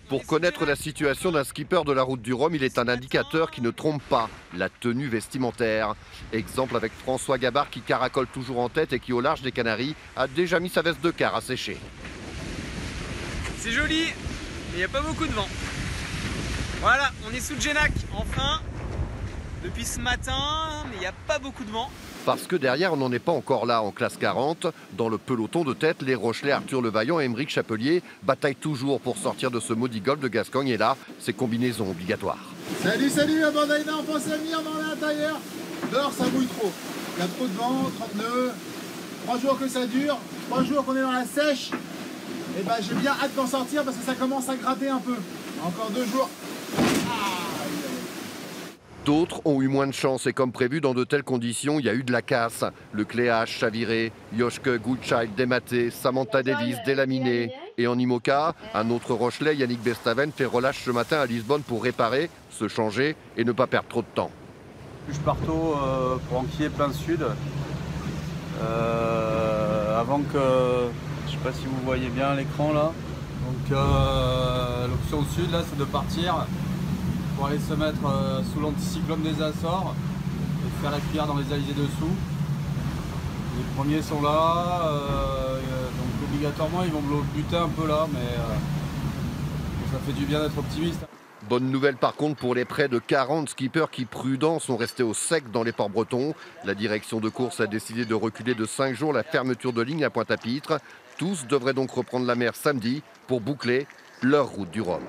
Pour connaître la situation d'un skipper de la route du Rhum, il est un indicateur qui ne trompe pas, la tenue vestimentaire. Exemple avec François Gabard qui caracole toujours en tête et qui au large des Canaries a déjà mis sa veste de quart à sécher. C'est joli, mais il n'y a pas beaucoup de vent. Voilà, on est sous Genac, enfin, depuis ce matin, mais il n'y a pas beaucoup de vent. Parce que derrière, on n'en est pas encore là en classe 40. Dans le peloton de tête, les Rochelais Arthur Levaillant et Aymeric Chapelier bataillent toujours pour sortir de ce maudit golfe de Gascogne. Et là, c'est combinaison obligatoire. Salut, salut, Abandaina, on pense à venir dans l'intérieur. Dehors, ça mouille trop. Il y a trop de vent, 30 nœuds. 3 jours que ça dure, 3 jours qu'on est dans la sèche. Et ben, j'ai bien hâte d'en sortir parce que ça commence à gratter un peu. Encore 2 jours. D'autres ont eu moins de chance et comme prévu, dans de telles conditions, il y a eu de la casse. Le Cléache chaviré, Joschke, Goodchild dématé, Samantha Davis délaminé. Et en IMOCA, un autre Rochelais, Yannick Bestaven, fait relâche ce matin à Lisbonne pour réparer, se changer et ne pas perdre trop de temps. Je pars tôt pour enquiller plein sud. Avant que, je sais pas si vous voyez bien l'écran là. Donc l'option sud là, c'est de partir pour aller se mettre sous l'anticyclone des Açores et faire la cuillère dans les alizés dessous. Les premiers sont là, donc obligatoirement ils vont me buter un peu là, mais ça fait du bien d'être optimiste. Bonne nouvelle par contre pour les près de 40 skippers qui, prudents, sont restés au sec dans les ports bretons. La direction de course a décidé de reculer de 5 jours la fermeture de ligne à Pointe-à-Pitre. Tous devraient donc reprendre la mer samedi pour boucler leur route du Rhum.